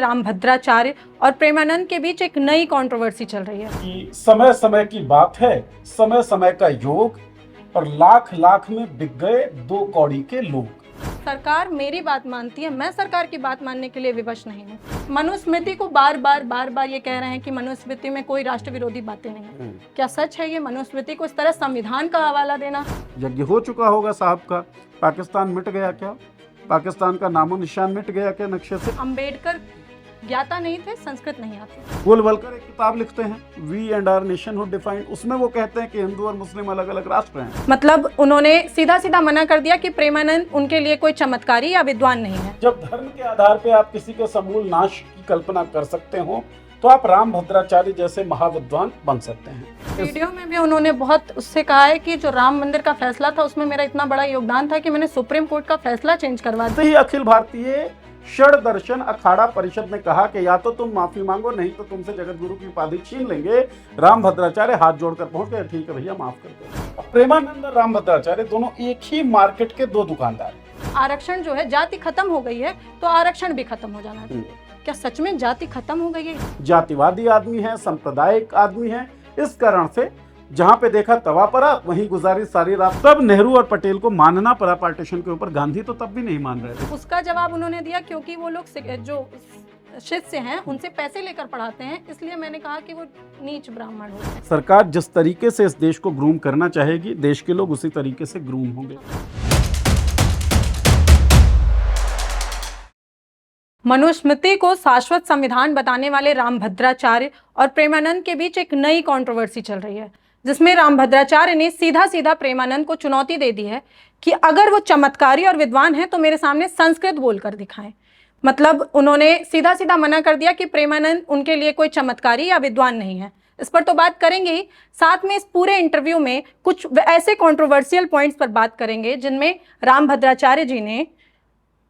रामभद्राचार्य और प्रेमानंद के बीच एक नई कंट्रोवर्सी चल रही है कि समय समय की बात है, समय समय का योग, और लाख लाख में बिक गए 2 कौड़ी के लोग। सरकार मेरी बात मानती है, मैं सरकार की बात मानने के लिए विवश नहीं हूँ। मनुस्मृति को बार बार ये कह रहे हैं कि मनुस्मृति में कोई राष्ट्र विरोधी बातें नहीं है। क्या सच है ये? मनुस्मृति को इस तरह संविधान का हवाला देना। यज्ञ हो चुका होगा साहब का। पाकिस्तान मिट गया क्या? पाकिस्तान का नामो निशान मिट गया क्या नक्शे से? अंबेडकर ज्ञाता नहीं थे, संस्कृत नहीं आती। गोलवलकर एक किताब लिखते हैं, we and our nationhood defined, उसमें वो कहते हैं कि हिंदू और मुस्लिम अलग अलग राष्ट्र हैं। मतलब उन्होंने सीधा सीधा मना कर दिया कि प्रेमानंद उनके लिए कोई चमत्कारी या विद्वान नहीं है। जब धर्म के आधार पे आप किसी के समूल नाश की कल्पना कर सकते हो तो आप रामभद्राचार्य जैसे महाविद्वान बन सकते हैं। वीडियो में भी उन्होंने बहुत उससे कहा है कि जो राम मंदिर का फैसला था उसमें मेरा इतना बड़ा योगदान था कि मैंने सुप्रीम कोर्ट का फैसला चेंज करवा दिया। ही अखिल भारतीय षड दर्शन अखाड़ा परिषद ने कहा कि या तो तुम माफी मांगो, नहीं तो तुमसे जगत गुरु की उपाधि छीन लेंगे। रामभद्राचार्य हाथ जोड़कर पहुंच गए, ठीक है भैया माफ कर दो। प्रेमानंद और रामभद्राचार्य दोनों एक ही मार्केट के 2 दुकानदार हैं। आरक्षण जो है, जाति खत्म हो गई है तो आरक्षण भी खत्म हो जाना चाहिए। क्या सच में जाति खत्म हो गई है? जातिवादी आदमी है, सांप्रदायिक आदमी है, इस कारण से जहां पे देखा तवा पड़ा वहीं गुजारी सारी रात। तब नेहरू और पटेल को मानना पड़ा पार्टीशन के ऊपर, गांधी तो तब भी नहीं मान रहे थे। उसका जवाब उन्होंने दिया क्योंकि वो लोग जो शिष्य हैं उनसे पैसे लेकर पढ़ाते हैं, इसलिए मैंने कहा कि वो नीच ब्राह्मण हो। सरकार जिस तरीके से इस देश को ग्रूम करना चाहेगी, देश के लोग उसी तरीके से ग्रूम होंगे। मनुस्मृति को शाश्वत संविधान बताने वाले रामभद्राचार्य और प्रेमानंद के बीच एक नई कंट्रोवर्सी चल रही है, जिसमें रामभद्राचार्य ने सीधा सीधा प्रेमानंद को चुनौती दे दी है कि अगर वो चमत्कारी और विद्वान है तो मेरे सामने संस्कृत बोलकर दिखाएं। मतलब उन्होंने सीधा सीधा मना कर दिया कि प्रेमानंद उनके लिए कोई चमत्कारी या विद्वान नहीं है। इस पर तो बात करेंगे ही, साथ में इस पूरे इंटरव्यू में कुछ ऐसे कंट्रोवर्शियल पॉइंट्स पर बात करेंगे जिनमें रामभद्राचार्य जी ने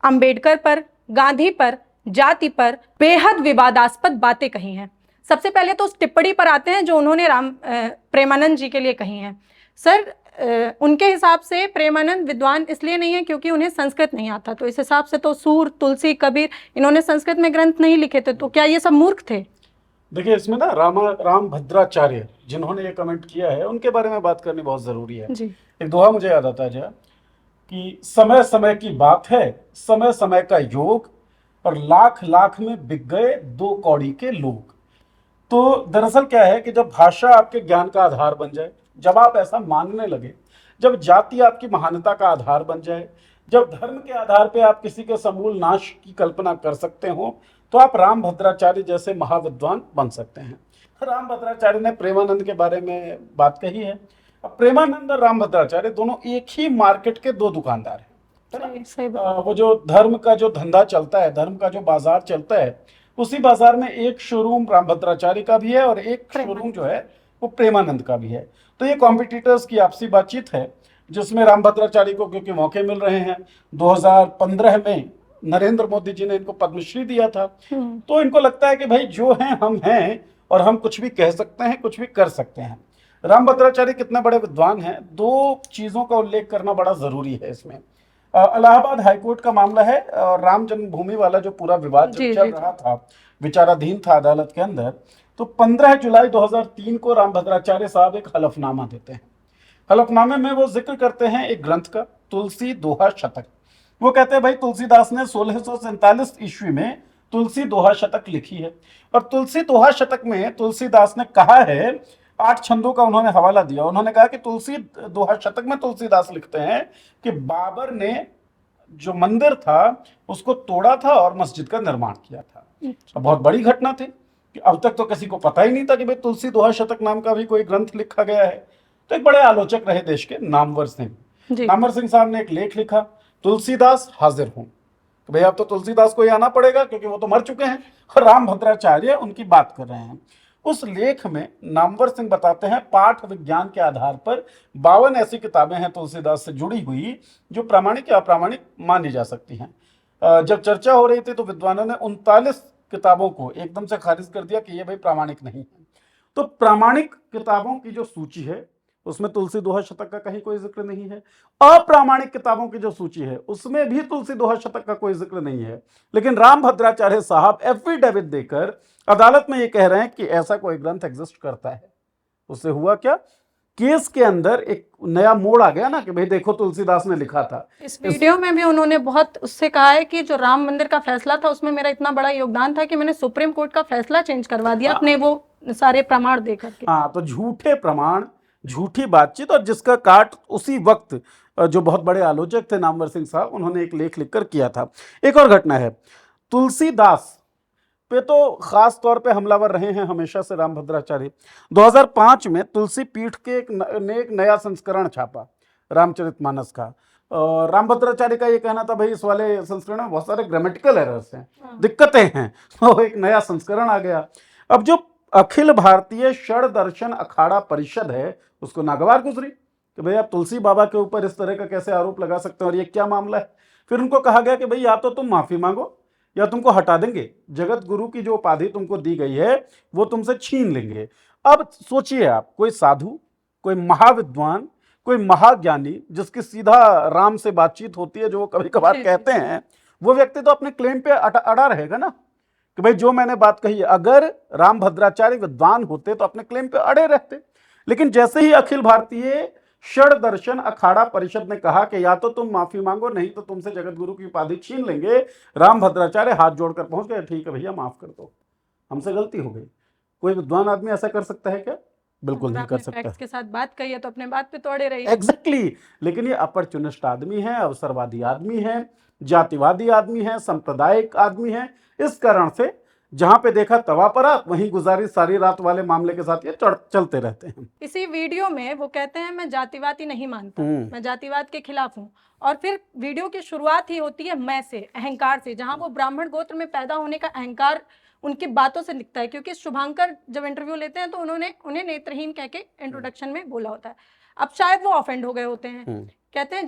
अंबेडकर पर, गांधी पर, जाति पर बेहद विवादास्पद बातें कही हैं। सबसे पहले तो उस टिप्पणी पर आते हैं जो उन्होंने प्रेमानंद जी के लिए कही हैं। सर, उनके हिसाब से प्रेमानंद विद्वान इसलिए नहीं है क्योंकि उन्हें संस्कृत नहीं आता, तो इस हिसाब से तो सूर, तुलसी, कबीर इन्होंने संस्कृत में ग्रंथ नहीं लिखे थे, तो क्या ये सब मूर्ख थे? देखिए इसमें ना रामभद्राचार्य जिन्होंने ये कमेंट किया है उनके बारे में बात करनी बहुत जरूरी है जी। एक दोहा मुझे याद आता है जरा कि समय समय की बात है, समय समय का योग, और लाख लाख में बिक गए 2 कौड़ी के लोग। तो दरअसल क्या है कि जब भाषा आपके ज्ञान का आधार बन जाए, जब आप ऐसा मानने लगे, जब जाति आपकी महानता का आधार बन जाए, जब धर्म के आधार पे आप किसी के समूल नाश की कल्पना कर सकते हो, तो आप रामभद्राचार्य जैसे महाविद्वान बन सकते हैं। रामभद्राचार्य ने प्रेमानंद के बारे में बात कही है। अब प्रेमानंद और रामभद्राचार्य दोनों एक ही मार्केट के 2 दुकानदार हैं। वो जो धर्म का जो धंधा चलता है, धर्म का जो बाजार चलता है, उसी बाजार में एक शोरूम रामभद्राचार्य का भी है और एक शोरूम जो है वो प्रेमानंद का भी है। तो ये कॉम्पिटिटर्स की आपसी बातचीत है जिसमें रामभद्राचार्य को क्योंकि मौके मिल रहे हैं, 2015 में नरेंद्र मोदी जी ने इनको पद्मश्री दिया था, तो इनको लगता है कि भाई जो हैं हम हैं और हम कुछ भी कह सकते हैं, कुछ भी कर सकते हैं। रामभद्राचार्य कितने बड़े विद्वान हैं, 2 चीजों का उल्लेख करना बड़ा जरूरी है इसमें। इलाहाबाद हाईकोर्ट का मामला है, राम जन्मभूमि वाला जो पूरा विवाद चल रहा था, विचाराधीन था अदालत के अंदर, तो 15 जुलाई 2003 को रामभद्राचार्य साहब एक हलफनामा देते हैं। हलफनामे में वो जिक्र करते हैं एक ग्रंथ का, तुलसी दोहा शतक। वो कहते हैं भाई तुलसीदास ने 1647 ईस्वी में तुलसी दोहा शतक लिखी है, और तुलसी दोहा शतक में तुलसीदास ने कहा है, 8 छंदों का उन्होंने हवाला दिया। उन्होंने कहा कि तुलसी दोहा शतक में तुलसीदास लिखते हैं कि बाबर ने जो मंदिर था उसको तोड़ा था और मस्जिद का निर्माण किया था। तो बहुत बड़ी घटना थी कि अब तक तो किसी को पता ही नहीं था कि भाई तुलसी दोहा शतक नाम का भी कोई ग्रंथ लिखा गया है। तो एक बड़े आलोचक रहे देश के नामवर सिंह, नामवर सिंह साहब ने एक लेख लिखा, तुलसीदास हाजिर हूं। तो भाई अब तो तुलसीदास को ही आना पड़ेगा क्योंकि वो तो मर चुके हैं और रामभद्राचार्य उनकी बात कर रहे हैं। उस लेख में नामवर सिंह बताते हैं पाठ विज्ञान के आधार पर 52 ऐसी किताबें हैं तुलसीदास से जुड़ी हुई जो प्रामाणिक या अप्रामाणिक मानी जा सकती हैं। जब चर्चा हो रही थी तो विद्वानों ने 39 किताबों को एकदम से खारिज कर दिया कि ये भाई प्रामाणिक नहीं है। तो प्रामाणिक किताबों की जो सूची है उसमें तुलसी दोहा शतक का कहीं कोई जिक्र नहीं है। अप्रामाणिक किताबों की जो सूची है उसमें भी तुलसी दोहा शतक का कोई जिक्र नहीं है। लेकिन रामभद्राचार्य साहब एफिडेविट देकर अदालत में ये कह रहे हैं कि ऐसा कोई ग्रंथ एग्जिस्ट करता है। उससे हुआ क्या, केस के अंदर एक नया मोड़ आ गया ना कि भाई देखो तुलसीदास ने लिखा था। इस वीडियो में भी उन्होंने बहुत उससे कहा है कि जो राम मंदिर का फैसला था उसमें मेरा इतना बड़ा योगदान था कि मैंने सुप्रीम कोर्ट का फैसला चेंज करवा दिया अपने वो सारे प्रमाण दे करके। हाँ, तो झूठे प्रमाण, झूठी बातचीत, और जिसका काट उसी वक्त जो बहुत बड़े आलोचक थे नामवर सिंह साहब, उन्होंने एक लेख लिखकर किया था। एक और घटना है, तुलसीदास पे तो खास तौर पे हमलावर रहे हैं हमेशा से रामभद्राचार्य। 2005 में तुलसी पीठ के ने एक नया संस्करण छापा रामचरितमानस का। रामभद्राचार्य का ये कहना था भाई इस वाले संस्करण में बहुत सारे ग्रामेटिकल एरर्स हैं, दिक्कतें हैं, तो एक नया संस्करण आ गया। अब जो अखिल भारतीय षड दर्शन अखाड़ा परिषद है उसको नागवार गुजरी कि भाई आप तुलसी बाबा के ऊपर इस तरह का कैसे आरोप लगा सकते हैं और ये क्या मामला है। फिर उनको कहा गया कि भाई या तो तुम माफी मांगो या तुमको हटा देंगे, जगत गुरु की जो उपाधि तुमको दी गई है वो तुमसे छीन लेंगे। अब सोचिए आप, कोई साधु, कोई महाविद्वान, कोई महाज्ञानी जिसकी सीधा राम से बातचीत होती है, जो वो कभी कभार कहते हैं, वो व्यक्ति तो अपने क्लेम पे अड़ा रहेगा ना कि भाई जो मैंने बात कही है। अगर रामभद्राचार्य विद्वान होते तो अपने क्लेम पे अड़े रहते। लेकिन जैसे ही अखिल भारतीय षड दर्शन अखाड़ा परिषद ने कहा कि या तो तुम माफी मांगो नहीं तो तुमसे जगत गुरु की उपाधि छीन लेंगे, रामभद्राचार्य हाथ जोड़कर पहुंच गए, ठीक है भैया माफ कर दो, हमसे गलती हो गई। कोई विद्वान आदमी ऐसा कर सकता है क्या? बिल्कुल नहीं कर सकता। के साथ बात कही है तो अपने बात पे तोड़े रही। एग्जैक्टली। लेकिन ये अपरचुनिस्ट आदमी है, अवसरवादी आदमी है, जातिवादी आदमी है, सांप्रदायिक आदमी है। इस कारण से जहां पे देखा तवा परा, वहीं गुजारी सारी रात वाले मामले के साथ ये चलते रहते हैं। इसी वीडियो में वो कहते हैं मैं जातिवादी नहीं मानता, मैं जातिवाद के खिलाफ हूँ। और फिर वीडियो की शुरुआत ही होती है मैं से, अहंकार से, जहां वो ब्राह्मण गोत्र में पैदा होने का अहंकार उनकी बातों से दिखता है। क्योंकि शुभांकर जब इंटरव्यू लेते हैं तो उन्हें नेत्रहीन कह के इंट्रोडक्शन में बोला होता है। अब शायद वो ऑफेंड हो गए होते हैं। कहते हैं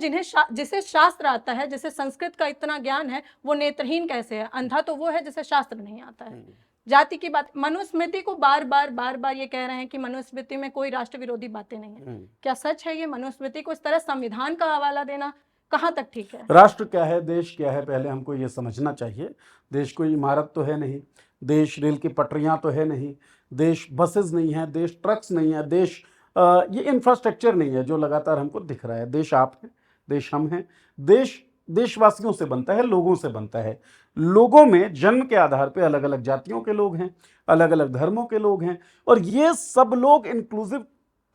जिसे शास्त्र आता है, जिसे संस्कृत का इतना ज्ञान है, वो नेत्रहीन कैसे है? अंधा तो वो है जिसे शास्त्र नहीं आता है। जाति की बात, मनुस्मृति को बार बार ये कह रहे हैं कि मनुस्मृति में कोई राष्ट्र विरोधी बातें नहीं है। क्या सच है ये? मनुस्मृति को इस तरह संविधान का हवाला देना कहाँ तक ठीक है? राष्ट्र क्या है, देश क्या है, पहले हमको ये समझना चाहिए। देश कोई इमारत तो है नहीं, देश रेल की पटरियां तो है नहीं, देश बसेस नहीं है, देश ट्रक्स नहीं है, देश ये इंफ्रास्ट्रक्चर नहीं है जो लगातार हमको दिख रहा है। देश आप हैं, देश हम हैं। देश देशवासियों से बनता है, लोगों से बनता है। लोगों में जन्म के आधार पे अलग अलग जातियों के लोग हैं, अलग अलग धर्मों के लोग हैं, और ये सब लोग इंक्लूसिव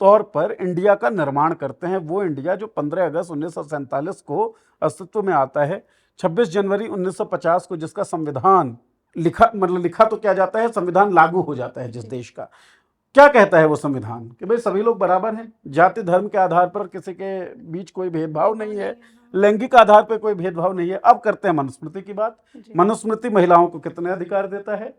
तौर पर इंडिया का निर्माण करते हैं। वो इंडिया जो 15 अगस्त 1947 को अस्तित्व में आता है, 26 जनवरी 1950 को जिसका संविधान लिखा तो क्या जाता है, संविधान लागू हो जाता है जिस देश का। क्या कहता है वो संविधान कि भाई सभी लोग बराबर हैं, जाति धर्म के आधार पर किसी के बीच कोई भेदभाव नहीं है, लैंगिक आधार पर कोई भेदभाव नहीं है। अब करते हैं मनुस्मृति की बात। मनुस्मृति महिलाओं को कितने अधिकार देता है,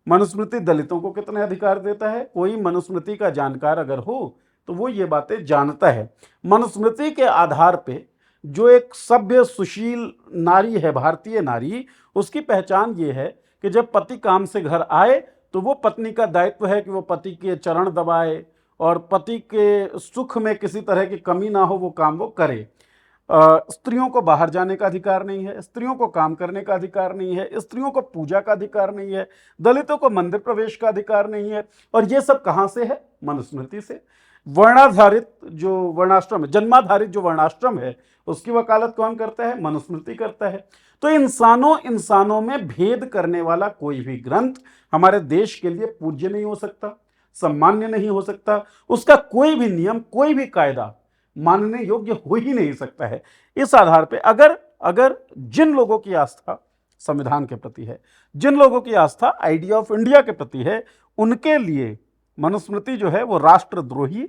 मनुस्मृति दलितों को कितने अधिकार देता है? कोई मनुस्मृति का जानकार अगर हो तो वो ये बातें जानता है। मनुस्मृति के आधार पे जो एक सभ्य सुशील नारी है, भारतीय नारी, उसकी पहचान ये है कि जब पति काम से घर आए तो वो पत्नी का दायित्व है कि वो पति के चरण दबाए और पति के सुख में किसी तरह की कमी ना हो, वो काम वो करे। स्त्रियों को बाहर जाने का अधिकार नहीं है, स्त्रियों को काम करने का अधिकार नहीं है, स्त्रियों को पूजा का अधिकार नहीं है, दलितों को मंदिर प्रवेश का अधिकार नहीं है। और ये सब कहाँ से है? मनुस्मृति से। वर्णाधारित जो वर्णाश्रम है, जन्माधारित जो वर्णाश्रम है, उसकी वकालत कौन करता है? मनुस्मृति करता है। तो इंसानों में भेद करने वाला कोई भी ग्रंथ हमारे देश के लिए पूज्य नहीं हो सकता, सम्मान्य नहीं हो सकता। उसका कोई भी नियम, कोई भी कायदा मानने योग्य हो ही नहीं सकता है। इस आधार पे अगर जिन लोगों की आस्था संविधान के प्रति है, जिन लोगों की आस्था आइडिया ऑफ इंडिया के प्रति है, उनके लिए मनुस्मृति जो है वो राष्ट्रद्रोही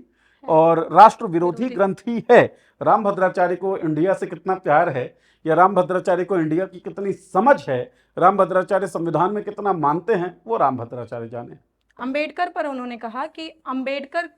और राष्ट्र विरोधी ग्रंथ ही है। रामभद्राचार्य को इंडिया से कितना प्यार है, या रामभद्राचार्य को इंडिया की कितनी समझ है, रामभद्राचार्य संविधान में कितना मानते हैं, वो रामभद्राचार्य जाने। अंबेडकर पर उन्होंने कहा कि अंबेडकर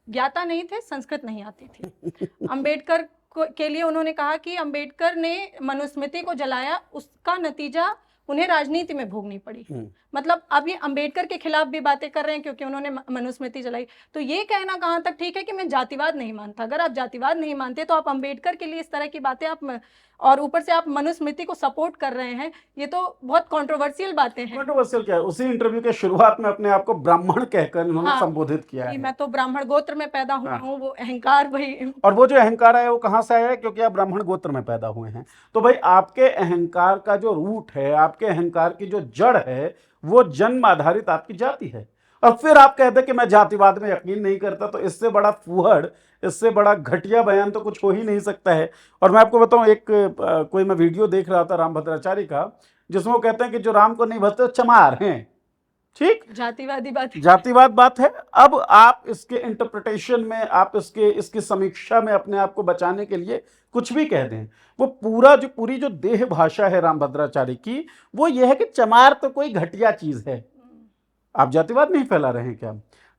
ज्ञाता नहीं थे, संस्कृत नहीं आती थी। अंबेडकर के लिए उन्होंने कहा कि अंबेडकर ने मनुस्मृति को जलाया, उसका नतीजा उन्हें राजनीति में भोगनी पड़ी। मतलब अब ये अंबेडकर के खिलाफ भी बातें कर रहे हैं क्योंकि उन्होंने मनुस्मृति जलाई। तो ये कहना कहाँ तक ठीक है कि मैं जातिवाद नहीं मानता? अगर आप जातिवाद नहीं मानते तो आप अंबेडकर के लिए इस तरह की बातें आप, और ऊपर से आप मनुस्मृति को सपोर्ट कर रहे हैं, ये तो बहुत कंट्रोवर्शियल बातें हैं। कंट्रोवर्शियल क्या है? उसी इंटरव्यू के शुरुआत में अपने आप को ब्राह्मण कहकर इन्होंने संबोधित किया है। मैं तो ब्राह्मण गोत्र में पैदा हुआ हूँ, वो अहंकार भाई। और वो जो अहंकार है वो कहाँ से आया है? क्योंकि आप ब्राह्मण गोत्र में पैदा हुए हैं। तो भाई आपके अहंकार का जो रूट है, आपके अहंकार की जो जड़ है, वो जन्म आधारित आपकी जाति है। और फिर आप कहते कि मैं जातिवाद में यकीन नहीं करता, तो इससे बड़ा फूहड़, इससे बड़ा घटिया बयान तो कुछ हो ही नहीं सकता है। और मैं आपको बताऊं, एक कोई मैं वीडियो देख रहा था रामभद्राचार्य का, जिसमें वो कहते हैं कि जो राम को नहीं भजते चमार हैं। ठीक, जातिवाद बात है। अब आप इसके इंटरप्रिटेशन में, आप इसकी समीक्षा में अपने आप को बचाने के लिए कुछ भी कह दें। वो पूरी जो देह भाषा है रामभद्राचार्य की, वो ये है कि चमार तो कोई घटिया चीज है। आप जातिवाद नहीं फैला रहे हैं क्या?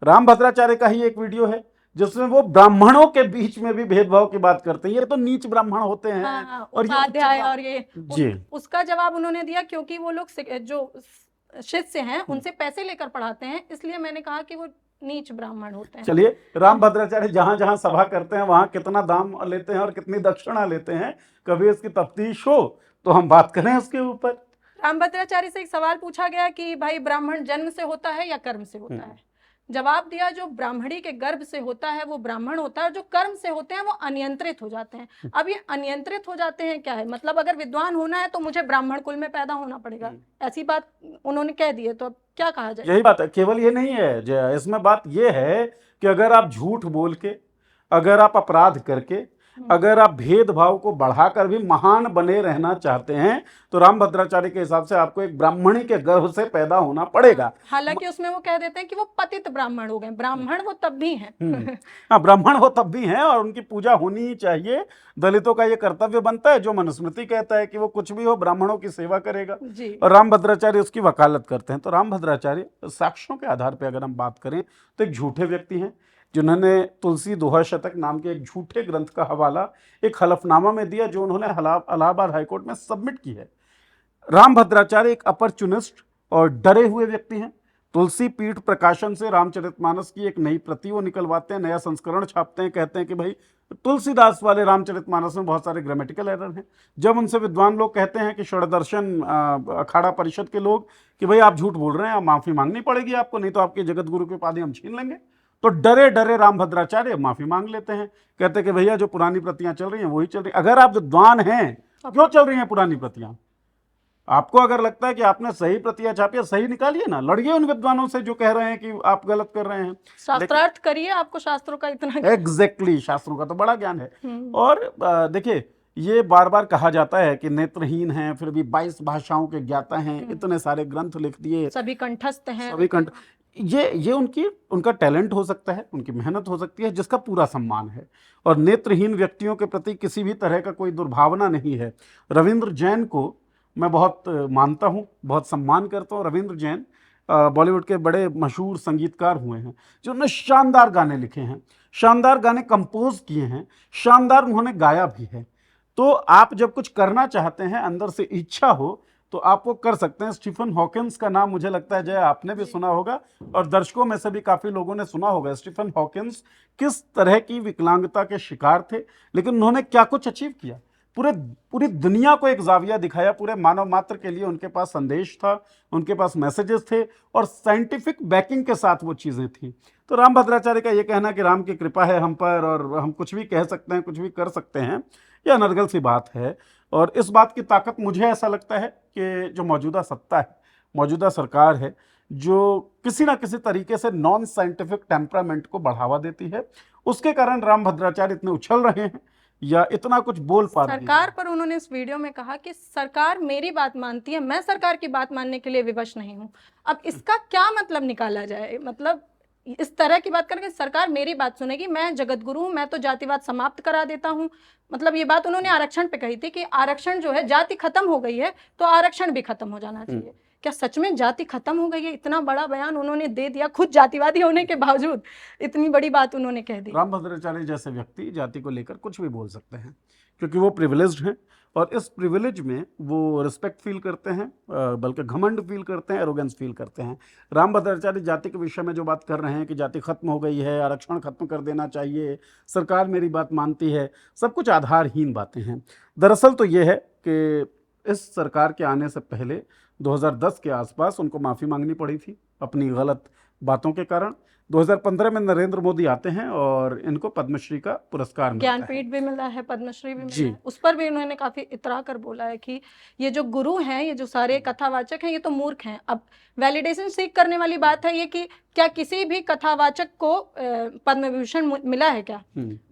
रामभद्राचार्य का ही एक वीडियो है जिसमें वो ब्राह्मणों के बीच में भी भेदभाव की बात करते हैं। ये तो नीच ब्राह्मण होते हैं। और ये उसका जवाब उन्होंने दिया क्योंकि वो लोग जो शिष्य हैं उनसे पैसे लेकर पढ़ाते हैं, इसलिए मैंने कहा कि वो नीच ब्राह्मण होते हैं। चलिए, रामभद्राचार्य जहां जहां सभा करते हैं वहां कितना दाम लेते हैं और कितनी दक्षिणा लेते हैं, कभी इसकी तफ्तीश हो तो हम बात करें उसके ऊपर। रामभद्राचार्य से एक सवाल पूछा गया कि भाई ब्राह्मण जन्म से होता है या कर्म से होता है? जवाब दिया, जो ब्राह्मणी के गर्भ से होता है वो ब्राह्मण होता है, जो कर्म से होते हैं वो अनियंत्रित हो जाते हैं। अब ये अनियंत्रित हो जाते हैं क्या है? मतलब अगर विद्वान होना है तो मुझे ब्राह्मण कुल में पैदा होना पड़ेगा, ऐसी बात उन्होंने कह दी है। तो अब क्या कहा जाए? यही बात है, केवल ये नहीं है, इसमें बात ये है कि अगर आप झूठ बोल के, अगर आप अपराध करके, अगर आप भेदभाव को बढ़ाकर भी महान बने रहना चाहते हैं तो रामभद्राचार्य के हिसाब से आपको एक ब्राह्मणी के गर्भ से पैदा होना पड़ेगा। हालांकि उसमें वो कह देते हैं कि वो पतित ब्राह्मण हो गए, ब्राह्मण वो तब भी हैं। हाँ, ब्राह्मण वो तब भी हैं और उनकी पूजा होनी ही चाहिए। दलितों का ये कर्तव्य बनता है, जो मनुस्मृति कहता है कि वो कुछ भी हो ब्राह्मणों की सेवा करेगा, और रामभद्राचार्य उसकी वकालत करते हैं। तो रामभद्राचार्य साक्ष्यों के आधार पर अगर हम बात करें तो एक झूठे व्यक्ति हैं जिन्होंने तुलसी दोहा शतक नाम के एक झूठे ग्रंथ का हवाला एक हलफनामा में दिया, जो उन्होंने इलाहाबाद हाईकोर्ट में सबमिट की है। रामभद्राचार्य एक अपॉर्चुनिस्ट और डरे हुए व्यक्ति हैं। तुलसी पीठ प्रकाशन से रामचरितमानस की एक नई प्रति वो निकलवाते हैं, नया संस्करण छापते हैं, कहते हैं कि भाई तुलसीदास वाले रामचरितमानस में बहुत सारे ग्रामेटिकल एरर हैं। जब उनसे विद्वान लोग कहते हैं कि षड्दर्शन अखाड़ा परिषद के लोग कि भाई आप झूठ बोल रहे हैं, माफी मांगनी पड़ेगी आपको, नहीं तो आपके जगत गुरु की उपाधि हम छीन लेंगे, तो डरे डरे रामभद्राचार्य माफी मांग लेते हैं, कहते हैं कि भैया जो पुरानी प्रतियां चल रही हैं वही चल रही हैं। अगर आप विद्वान हैं, क्यों चल रही हैं पुरानी प्रतियां? आपको अगर लगता है कि आपने सही प्रतियां छापी, सही निकालिए ना, लड़िए उन विद्वानों से जो कह रहे हैं कि आप गलत कर रहे हैं। शास्त्रार्थ करिए, आपको शास्त्रों का इतना एग्जैक्टली शास्त्रों का तो बड़ा ज्ञान है। और देखिए, ये बार बार कहा जाता है कि नेत्रहीन हैं फिर भी 22 भाषाओं के ज्ञाता हैं, इतने सारे ग्रंथ लिख दिए, सभी कंठस्थ हैं, सभी कंठ। ये उनका टैलेंट हो सकता है, उनकी मेहनत हो सकती है, जिसका पूरा सम्मान है, और नेत्रहीन व्यक्तियों के प्रति किसी भी तरह का कोई दुर्भावना नहीं है। रविंद्र जैन को मैं बहुत मानता हूँ, बहुत सम्मान करता हूँ। रविंद्र जैन बॉलीवुड के बड़े मशहूर संगीतकार हुए हैं, जिन्होंने शानदार गाने लिखे हैं, शानदार गाने कंपोज किए हैं, शानदार उन्होंने गाया भी है। तो आप जब कुछ करना चाहते हैं, अंदर से इच्छा हो, तो आप वो कर सकते हैं। स्टीफन हॉकिंस का नाम मुझे लगता है जय आपने भी सुना होगा, और दर्शकों में से भी काफी लोगों ने सुना होगा। स्टीफन हॉकिंस किस तरह की विकलांगता के शिकार थे, लेकिन उन्होंने क्या कुछ अचीव किया, पूरी दुनिया को एक जाविया दिखाया, पूरे मानव मात्र के लिए उनके पास संदेश था, उनके पास मैसेजेस थे, और साइंटिफिक बैकिंग के साथ वो चीजें थी। तो रामभद्राचार्य का ये कहना कि राम की कृपा है हम पर और हम कुछ भी कह सकते हैं, कुछ भी कर सकते हैं, यह अनर्गल सी बात है। और इस बात की ताकत मुझे ऐसा लगता है कि जो मौजूदा सत्ता है, मौजूदा सरकार है, जो किसी ना किसी तरीके से नॉन साइंटिफिक टेम्परामेंट को बढ़ावा देती है, उसके कारण रामभद्राचार्य इतने उछल रहे हैं या इतना कुछ बोल पा रहे हैं। सरकार पर उन्होंने इस वीडियो में कहा कि सरकार मेरी बात मानती है, मैं सरकार की बात मानने के लिए विवश नहीं हूं। अब इसका क्या मतलब निकाला जाए? मतलब इस तरह की बात करके सरकार मेरी बात सुनेगी, मैं जगत गुरु हूं, मैं तो जातिवाद समाप्त करा देता हूं। मतलब ये बात उन्होंने आरक्षण पे कही थी कि आरक्षण जो है, जाति खत्म हो गई है तो आरक्षण भी खत्म हो जाना चाहिए। क्या सच में जाति खत्म हो गई है? इतना बड़ा बयान उन्होंने दे दिया, खुद जातिवादी होने के बावजूद इतनी बड़ी बात उन्होंने कह दी। रामभद्राचार्य जैसे व्यक्ति जाति को लेकर कुछ भी बोल सकते हैं, क्योंकि वो प्रिविलेज्ड हैं और इस प्रिविलेज में वो रिस्पेक्ट फील करते हैं, बल्कि घमंड फील करते हैं, एरोगेंस फील करते हैं। रामभद्राचार्य जाति के विषय में जो बात कर रहे हैं कि जाति खत्म हो गई है, आरक्षण खत्म कर देना चाहिए, सरकार मेरी बात मानती है, सब कुछ आधारहीन बातें हैं। दरअसल तो ये है कि इस सरकार के आने से पहले 2010 के आसपास उनको माफ़ी मांगनी पड़ी थी अपनी गलत बातों के कारण। 2015 में नरेंद्र मोदी आते हैं और इनको पद्मश्री का पुरस्कार मिलता है, ज्ञानपीठ भी मिला है, पद्मश्री भी जी। मिला है। उस पर भी उन्होंने काफी इतरा कर बोला है कि ये जो गुरु हैं, ये जो सारे कथावाचक हैं, ये तो मूर्ख हैं। अब वैलिडेशन सीख करने वाली बात है ये कि क्या किसी भी कथावाचक को पद्म विभूषण मिला है क्या?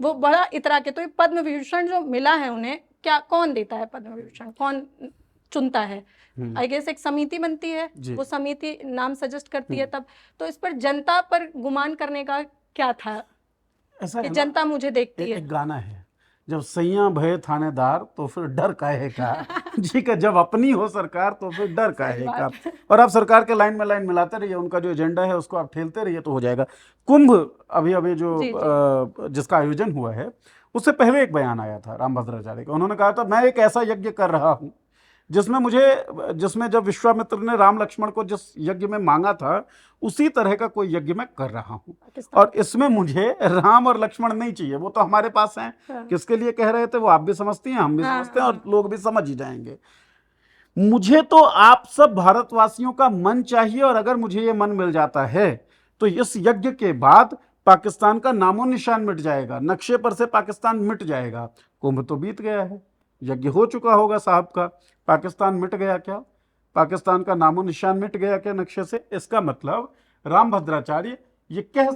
वो बड़ा इतरा के, तो ये पद्म विभूषण जो मिला है उन्हें, क्या कौन देता है पद्म विभूषण, कौन चुनता है? आई गेस एक समिति बनती है, वो समिति नाम सजेस्ट करती है तब। तो इस पर जनता पर गुमान करने का क्या था? ऐसा कि जनता मुझे देखती है। एक गाना है, जब सैया भय थानेदार तो फिर डर काहे का। जी का जब अपनी हो सरकार तो फिर डर काहे का। और आप सरकार के लाइन में लाइन मिलाते रहिए, उनका जो एजेंडा है उसको आप ठेलते रहिए तो हो जाएगा। कुंभ अभी जो जिसका आयोजन हुआ है, उससे पहले एक बयान आया था रामभद्राचार्य का। उन्होंने कहा था मैं एक ऐसा यज्ञ कर रहा हूँ जिसमें जब विश्वामित्र ने राम लक्ष्मण को जिस यज्ञ में मांगा था उसी तरह का कोई यज्ञ मैं कर रहा हूँ, और इसमें मुझे राम और लक्ष्मण नहीं चाहिए, वो तो हमारे पास हैं। किसके लिए कह रहे थे वो आप भी समझती हैं, हम भी समझते हैं, और लोग भी समझ ही जाएंगे। मुझे तो आप सब भारतवासियों का मन चाहिए, और अगर मुझे ये मन मिल जाता है तो इस यज्ञ के बाद पाकिस्तान का नामो निशान मिट जाएगा, नक्शे पर से पाकिस्तान मिट जाएगा। कुंभ तो बीत गया है, यज्ञ हो चुका होगा साहब का, पाकिस्तान मिट गया क्या? पाकिस्तान का नामो निशान मिट गया क्या नक्शे से? इसका मतलब रामभद्राचार्य ये कह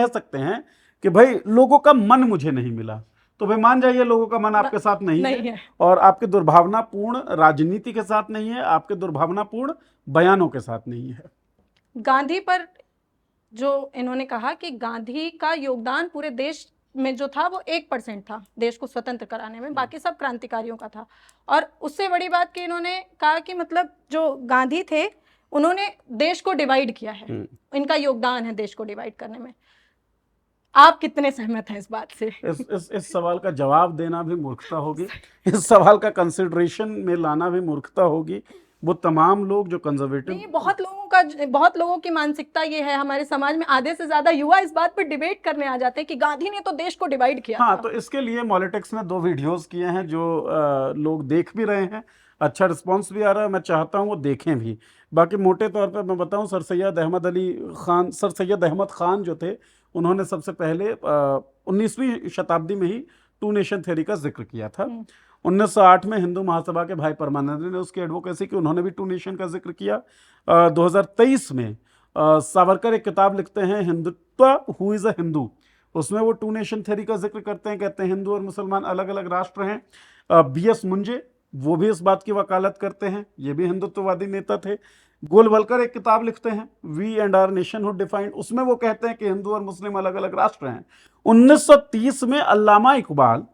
सकते हैं कि भाई लोगों का मन मुझे नहीं मिला, तो भाई मान जाइए लोगों का मन आपके साथ नहीं है, और आपके दुर्भावनापूर्ण राजनीति के साथ नहीं है, आपके दुर्भावनापूर्ण बयानों के साथ नहीं है। गांधी पर जो इन्होंने कहा कि गांधी का योगदान पूरे देश में जो था वो 1% था देश को स्वतंत्र कराने में, बाकी सब क्रांतिकारियों का था। और उससे बड़ी बात कि इन्होंने कहा कि मतलब जो गांधी थे उन्होंने देश को डिवाइड किया है, इनका योगदान है देश को डिवाइड करने में। आप कितने सहमत हैं इस बात से? इस सवाल का जवाब देना भी मूर्खता होगी, इस सवाल का कंसिडरेशन में लाना भी मूर्खता होगी। वो तमाम लोग जो कंजर्वेटिव, बहुत लोगों की मानसिकता ये है, हमारे समाज में आधे से ज्यादा युवा इस बात पर डिबेट करने आ जाते हैं कि गांधी ने तो देश को डिवाइड किया। हाँ, तो इसके लिए मॉलिटिक्स ने 2 वीडियोस किए हैं जो लोग देख भी रहे हैं, अच्छा रिस्पांस भी आ रहा है, मैं चाहता हूँ वो देखें भी। बाकी मोटे तौर पे मैं बताऊँ, सर सैयद अहमद खान जो थे, उन्होंने सबसे पहले 19वीं शताब्दी में ही 2 नेशन थ्योरी का जिक्र किया था। 1908 में हिंदू महासभा के भाई परमानंद ने उसकी एडवोकेसी की, उन्होंने भी 2 नेशन का जिक्र किया। 2023 में सावरकर एक किताब लिखते हैं, Hindutva who is a Hindu, उसमें वो 2 नेशन थ्योरी का जिक्र करते हैं, कहते हैं हिंदू और मुसलमान अलग अलग राष्ट्र हैं। BS मुंजे वो भी इस बात की वकालत करते हैं, ये भी हिंदुत्ववादी नेता थे। गोलवलकर एक किताब लिखते हैं, we and our nationhood defined, उसमें वो कहते हैं कि हिंदू और मुस्लिम अलग अलग राष्ट्र हैं। 1930 में अल्लामा इकबाल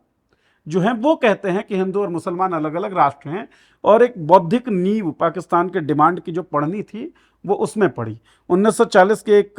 जो हैं वो कहते हैं कि हिंदू और मुसलमान अलग अलग राष्ट्र हैं, और एक बौद्धिक नींव पाकिस्तान के डिमांड की जो पढ़नी थी वो उसमें पढ़ी। 1940 के एक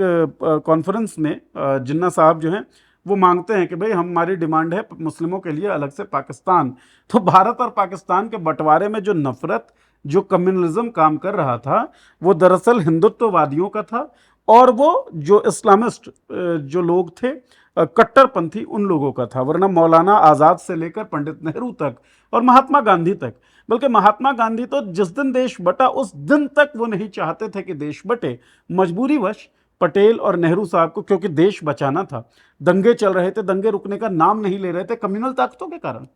कॉन्फ्रेंस में जिन्ना साहब जो हैं वो मांगते हैं कि भाई हमारी डिमांड है मुस्लिमों के लिए अलग से पाकिस्तान। तो भारत और पाकिस्तान के बंटवारे में जो नफरत, जो कम्युनलिज्म काम कर रहा था, वो दरअसल हिंदुत्ववादियों का था, और वो जो इस्लामिस्ट जो लोग थे, कट्टरपंथी, उन लोगों का था। वरना मौलाना आज़ाद से लेकर पंडित नेहरू तक और महात्मा गांधी तक, बल्कि महात्मा गांधी तो जिस दिन देश बटा उस दिन तक वो नहीं चाहते थे कि देश बटे। मजबूरीवश पटेल और नेहरू साहब को, क्योंकि देश बचाना था, दंगे चल रहे थे, दंगे रुकने का नाम नहीं ले रहे थे कम्युनल ताकतों के कारण,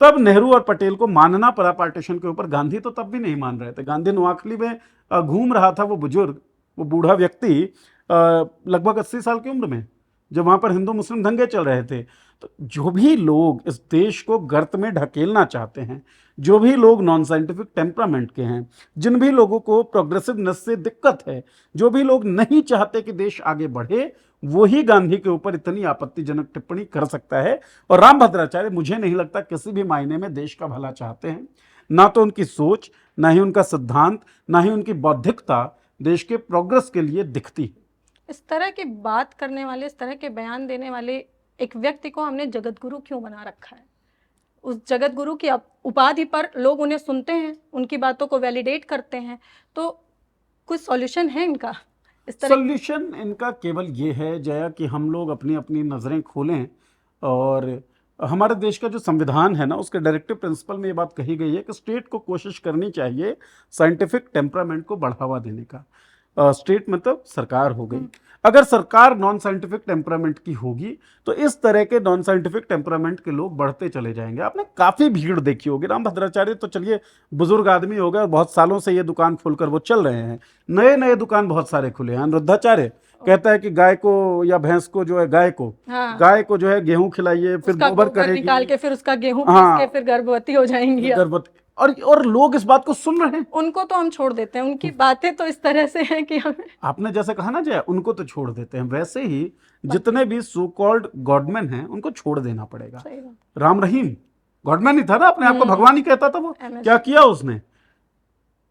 तब नेहरू और पटेल को मानना पड़ा पार्टीशन के ऊपर। गांधी तो तब भी नहीं मान रहे थे। गांधी नोआखली में घूम रहा था, वो बुजुर्ग, वो बूढ़ा व्यक्ति, लगभग 80 साल की उम्र में, जब वहाँ पर हिंदू मुस्लिम दंगे चल रहे थे। तो जो भी लोग इस देश को गर्त में ढकेलना चाहते हैं, जो भी लोग नॉन साइंटिफिक टेम्परामेंट के हैं, जिन भी लोगों को प्रोग्रेसिवनेस से दिक्कत है, जो भी लोग नहीं चाहते कि देश आगे बढ़े, वही गांधी के ऊपर इतनी आपत्तिजनक टिप्पणी कर सकता है। और रामभद्राचार्य मुझे नहीं लगता किसी भी मायने में देश का भला चाहते हैं। ना तो उनकी सोच, ना ही उनका सिद्धांत, ना ही उनकी बौद्धिकता देश के प्रोग्रेस के लिए दिखती है। इस तरह की बात करने वाले, इस तरह के बयान देने वाले एक व्यक्ति को हमने जगत गुरु क्यों बना रखा है? उस जगत गुरु की उपाधि पर लोग उन्हें सुनते हैं, उनकी बातों को वैलिडेट करते हैं, तो कुछ सॉल्यूशन है इनका? इस तरह सॉल्यूशन इनका केवल ये है जया कि हम लोग अपनी अपनी नज़रें खोलें, और हमारे देश का जो संविधान है ना, उसके डायरेक्टिव प्रिंसिपल में ये बात कही गई है कि स्टेट को कोशिश करनी चाहिए साइंटिफिक टेम्परामेंट को बढ़ावा देने का। स्टेट मतलब सरकार हो गई। अगर सरकार नॉन साइंटिफिक टेम्परामेंट की होगी तो इस तरह के नॉन साइंटिफिक टेम्परामेंट के लोग बढ़ते चले जाएंगे। आपने काफ़ी भीड़ देखी होगी। राम भद्राचार्य तो चलिए बुजुर्ग आदमी हो गए और बहुत सालों से ये दुकान खोलकर वो चल रहे हैं। नए नए दुकान बहुत सारे खुले हैं। अनिरुद्धाचार्य कहता है कि गाय को या भैंस को जो है, गाय को जो है गेहूं खिलाइए, फिर गोबर करेगी, निकाल के फिर उसका गेहूं हाँ, पीस के फिर गर्भवती हो जाएंगी। गर्भवती। और लोग इस बात को सुन रहे हैं। उनको तो हम छोड़ देते हैं, उनकी बातें तो इस तरह से हैं कि हमें, आपने जैसे कहा ना जय, उनको तो छोड़ देते हैं, वैसे ही जितने भी सो कॉल्ड गॉडमैन हैं उनको छोड़ देना पड़ेगा। राम रहीम गॉडमैन ही था ना, अपने आप को भगवान ही कहता था। वो क्या किया उसने?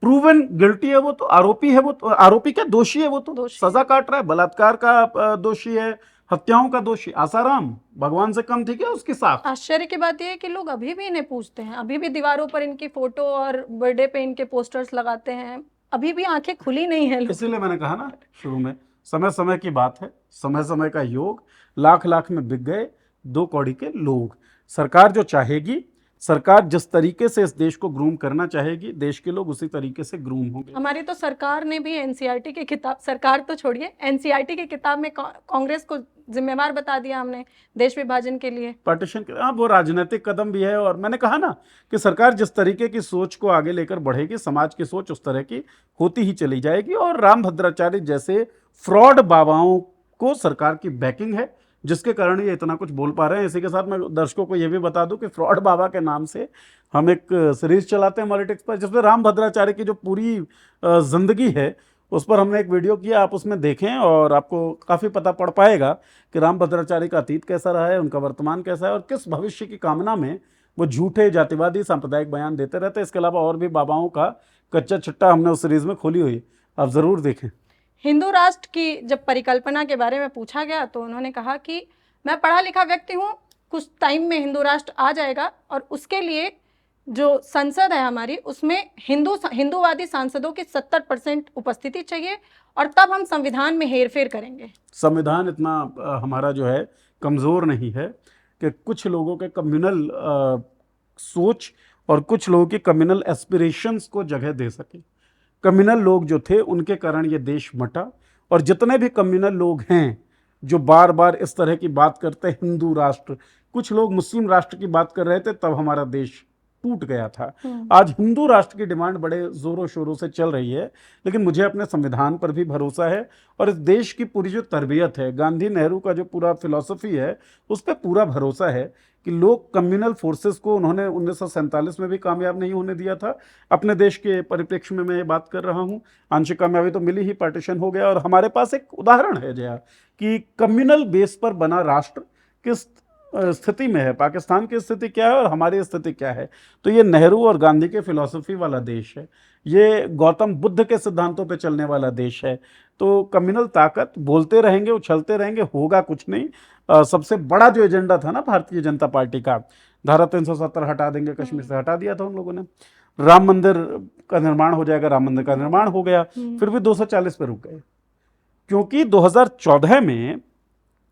प्रूवन गिल्टी है वो तो, आरोपी है वो तो, आरोपी क्या, दोषी है वो तो, सजा काट रहा है, बलात्कार का दोषी है, हत्याओं का दोषी। आसाराम भगवान से कम थी क्या उसकी साख? आश्चर्य की बात यह है कि लोग अभी भी इन्हें पूछते हैं, अभी भी दीवारों पर इनकी फोटो और बर्थडे पे इनके पोस्टर्स लगाते हैं, अभी भी आंखें खुली नहीं है। इसीलिए मैंने कहा ना शुरू में, समय समय की बात है, समय समय का योग। लाख लाख में बिक गए 2 कौड़ी के लोग। सरकार जो चाहेगी, सरकार जिस तरीके से इस देश को ग्रूम करना चाहेगी, देश के लोग उसी तरीके से ग्रूम होंगे। हमारी तो सरकार ने भी एनसीईआरटी की किताब, सरकार तो छोड़िए, एनसीईआरटी की किताब में कांग्रेस को जिम्मेवार बता दिया हमने देश विभाजन के लिए, पार्टीशन के। हाँ, वो राजनीतिक कदम भी है। और मैंने कहा ना कि सरकार जिस तरीके की सोच को आगे लेकर बढ़ेगी, समाज की सोच उस तरह की होती ही चली जाएगी। और राम भद्राचार्य जैसे फ्रॉड बाबाओं को सरकार की बैकिंग है, जिसके कारण ये इतना कुछ बोल पा रहे हैं। इसी के साथ मैं दर्शकों को ये भी बता दूं कि फ्रॉड बाबा के नाम से हम एक सीरीज चलाते हैं पॉलिटिक्स पर, जिसमें राम भद्राचार्य की जो पूरी जिंदगी है उस पर हमने एक वीडियो किया। आप उसमें देखें और आपको काफ़ी पता पड़ पाएगा कि राम भद्राचार्य का अतीत कैसा रहा है, उनका वर्तमान कैसा है, और किस भविष्य की कामना में वो झूठे जातिवादी सांप्रदायिक बयान देते रहते हैं। इसके अलावा और भी बाबाओं का कच्चा चिट्टा हमने उस सीरीज में खोली हुई, आप ज़रूर देखें। हिंदू राष्ट्र की जब परिकल्पना के बारे में पूछा गया तो उन्होंने कहा कि मैं पढ़ा लिखा व्यक्ति हूँ, कुछ टाइम में हिंदू राष्ट्र आ जाएगा और उसके लिए जो संसद है हमारी, उसमें हिंदूवादी सांसदों की 70% उपस्थिति चाहिए और तब हम संविधान में हेरफेर करेंगे। संविधान इतना हमारा जो है कमज़ोर नहीं है कि कुछ लोगों के कम्युनल सोच और कुछ लोगों की कम्युनल एस्पिरेशंस को जगह दे सके। कम्युनल लोग जो थे उनके कारण ये देश मटा, और जितने भी कम्युनल लोग हैं जो बार बार इस तरह की बात करते हैं, हिंदू राष्ट्र, कुछ लोग मुस्लिम राष्ट्र की बात कर रहे थे, तब हमारा देश टूट गया था। आज हिंदू राष्ट्र की डिमांड बड़े जोरों शोरों से चल रही है, लेकिन मुझे अपने संविधान पर भी भरोसा है और इस देश की पूरी जो तरबियत है, गांधी नेहरू का जो पूरा फिलॉसफी है, उस पर पूरा भरोसा है कि लोग कम्युनल फोर्सेस को उन्होंने 1947 में भी कामयाब नहीं होने दिया था। अपने देश के परिप्रेक्ष्य में मैं ये बात कर रहा हूँ, आंशिक कामयाबी तो मिली ही, पार्टीशन हो गया। और हमारे पास एक उदाहरण है जया कि कम्युनल बेस पर बना राष्ट्र किस स्थिति में है, पाकिस्तान की स्थिति क्या है और हमारी स्थिति क्या है। तो ये नेहरू और गांधी के फिलॉसफी वाला देश है, ये गौतम बुद्ध के सिद्धांतों पे चलने वाला देश है। तो कम्युनल ताकत, बोलते रहेंगे, उछलते रहेंगे, होगा कुछ नहीं। सबसे बड़ा जो एजेंडा था ना भारतीय जनता पार्टी का, धारा 370 हटा देंगे, कश्मीर से हटा दिया था उन लोगों ने। राम मंदिर का निर्माण हो जाएगा, राम मंदिर का निर्माण हो गया, फिर भी 240 पे रुक गए, क्योंकि 2014 में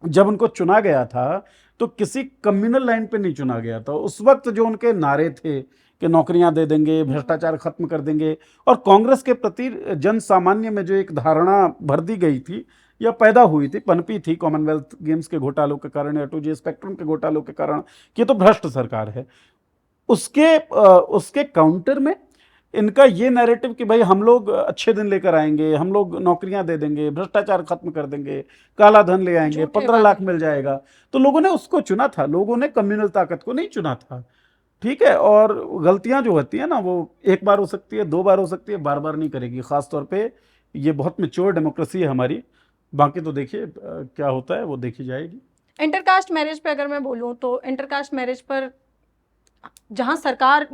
जब उनको चुना गया था तो किसी कम्युनल लाइन पे नहीं चुना गया था। उस वक्त जो उनके नारे थे कि नौकरियां दे देंगे, भ्रष्टाचार खत्म कर देंगे, और कांग्रेस के प्रति जन सामान्य में जो एक धारणा भर दी गई थी या पैदा हुई थी, पनपी थी कॉमनवेल्थ गेम्स के घोटालों के कारण या 2G स्पेक्ट्रम के घोटालों के कारण, कि तो भ्रष्ट सरकार है, उसके काउंटर में इनका ये नैरेटिव कि भाई हम लोग अच्छे दिन लेकर आएंगे, हम लोग नौकरियां दे देंगे, भ्रष्टाचार खत्म कर देंगे, काला धन ले आएंगे, 15 लाख मिल जाएगा, तो लोगों ने उसको चुना था। लोगों ने कम्युनल ताकत को नहीं चुना था, ठीक है। और गलतियां जो होती है ना, वो एक बार हो सकती है, 2 बार हो सकती है, बार बार नहीं करेगी। खासतौर पे ये बहुत मैच्योर डेमोक्रेसी है हमारी। बाकी तो देखिए क्या होता है, वो देखी जाएगी। इंटरकास्ट मैरिज पे अगर मैं बोलूँ तो इंटरकास्ट मैरिज पर जहां सरकार,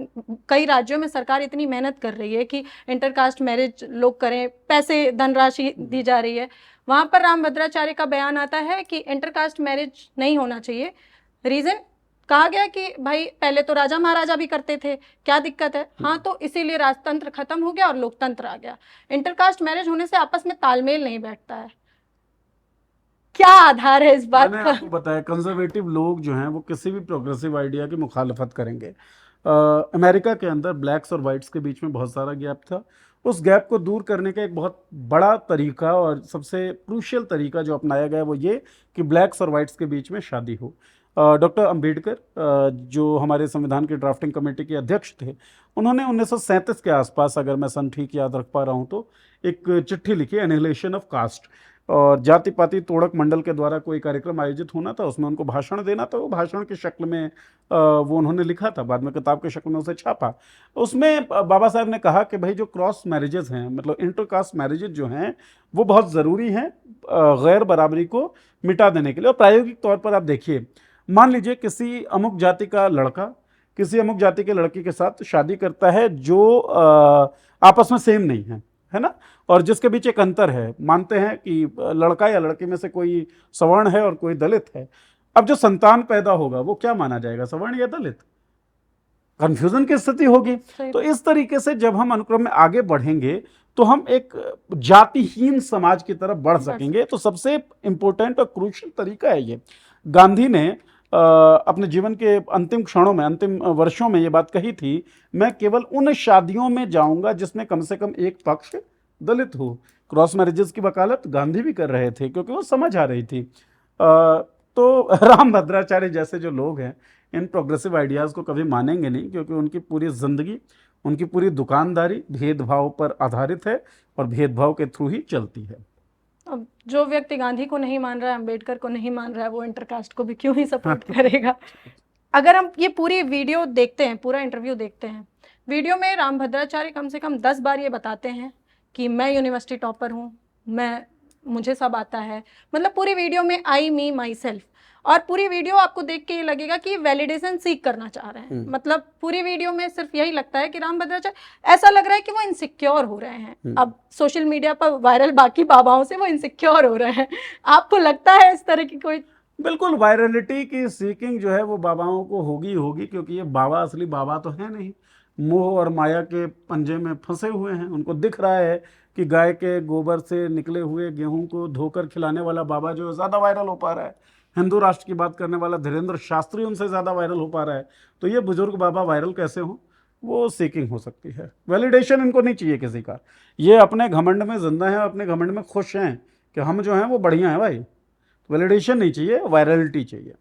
कई राज्यों में सरकार इतनी मेहनत कर रही है कि इंटरकास्ट मैरिज लोग करें, पैसे धनराशि दी जा रही है, वहां पर रामभद्राचार्य का बयान आता है कि इंटरकास्ट मैरिज नहीं होना चाहिए। रीजन कहा गया कि भाई पहले तो राजा महाराजा भी करते थे, क्या दिक्कत है? हाँ, तो इसीलिए राजतंत्र खत्म हो गया और लोकतंत्र आ गया। इंटरकास्ट मैरिज होने से आपस में तालमेल नहीं बैठता है। क्या आधार है इस बात मैंने का? आपको बताया, कंजर्वेटिव लोग जो हैं वो किसी भी प्रोग्रेसिव आइडिया की मुखालफत करेंगे। अमेरिका के अंदर ब्लैक्स और वाइट्स के बीच में बहुत सारा गैप था। उस गैप को दूर करने का एक बहुत बड़ा तरीका और सबसे क्रूशियल तरीका जो अपनाया गया वो ये कि ब्लैक्स और वाइट्स के बीच में शादी हो। डॉक्टर अंबेडकर, जो हमारे संविधान की ड्राफ्टिंग कमेटी के अध्यक्ष थे, उन्होंने 1937 के आसपास, अगर मैं सन ठीक याद रख पा रहा हूँ तो, एक चिट्ठी लिखी, एनिहिलेशन ऑफ कास्ट। और जाति पाति तोड़क मंडल के द्वारा कोई कार्यक्रम आयोजित होना था, उसमें उनको भाषण देना था। वो भाषण की शक्ल में वो उन्होंने लिखा था, बाद में किताब की शक्ल में उसे छापा। उसमें बाबा साहब ने कहा कि भाई जो क्रॉस मैरिजेस हैं, मतलब इंटरकास्ट मैरिजेस जो हैं, वो बहुत ज़रूरी हैं गैर बराबरी को मिटा देने के लिए। और प्रायोगिक तौर पर आप देखिए, मान लीजिए किसी अमुक जाति का लड़का किसी अमुक जाति के लड़की के साथ शादी करता है जो आपस में सेम नहीं है ना, और जिसके बीच एक अंतर है, मानते हैं कि लड़का या लड़की में से कोई सवर्ण है और कोई दलित है। अब जो संतान पैदा होगा वो क्या माना जाएगा, सवर्ण या दलित? कंफ्यूजन की स्थिति होगी। तो इस तरीके से जब हम अनुक्रम में आगे बढ़ेंगे तो हम एक जातिहीन समाज की तरफ बढ़ सकेंगे। तो सबसे इंपॉर्टेंट और क्रूशियल तरीका है ये। गांधी ने अपने जीवन के अंतिम क्षणों में, अंतिम वर्षों में ये बात कही थी, मैं केवल उन शादियों में जाऊंगा जिसमें कम से कम एक पक्ष दलित हो। क्रॉस मैरिजेस की वकालत गांधी भी कर रहे थे क्योंकि वो समझ आ रही थी। तो रामभद्राचार्य जैसे जो लोग हैं इन प्रोग्रेसिव आइडियाज़ को कभी मानेंगे नहीं, क्योंकि उनकी पूरी जिंदगी, उनकी पूरी दुकानदारी भेदभाव पर आधारित है और भेदभाव के थ्रू ही चलती है। अब जो व्यक्ति गांधी को नहीं मान रहा है, अंबेडकर को नहीं मान रहा है, वो इंटरकास्ट को भी क्यों ही सपोर्ट करेगा? अगर हम ये पूरी वीडियो देखते हैं, पूरा इंटरव्यू देखते हैं, वीडियो में रामभद्राचार्य कम से कम 10 बार ये बताते हैं कि मैं यूनिवर्सिटी टॉपर हूँ, मुझे सब आता है। मतलब पूरी वीडियो में आई मी माई सेल्फ, और पूरी वीडियो आपको देख के ये लगेगा कि वैलिडेशन सीख करना चाह रहे हैं। मतलब पूरी वीडियो में सिर्फ यही लगता है कि रामभद्राचार्य, ऐसा लग रहा है कि वो इनसिक्योर हो रहे हैं। अब सोशल मीडिया पर वायरल बाकी बाबाओं से वो इनसिक्योर हो रहे हैं। आपको लगता है इस तरह की कोई? बिल्कुल, वायरलिटी की सीकिंग जो है वो बाबाओं को होगी, क्योंकि ये बाबा असली बाबा तो है नहीं, मोह और माया के पंजे में फंसे हुए हैं। उनको दिख रहा है कि गाय के गोबर से निकले हुए गेहूं को धोकर खिलाने वाला बाबा जो ज़्यादा वायरल हो पा रहा है, हिंदू राष्ट्र की बात करने वाला धीरेन्द्र शास्त्री उनसे ज़्यादा वायरल हो पा रहा है। तो ये बुजुर्ग बाबा वायरल कैसे हो? वो सीकिंग हो सकती है। वैलिडेशन इनको नहीं चाहिए किसी का। ये अपने घमंड में जिंदा हैं, अपने घमंड में खुश हैं कि हम जो हैं वो बढ़िया हैं भाई। वैलिडेशन नहीं चाहिए, वायरलिटी चाहिए।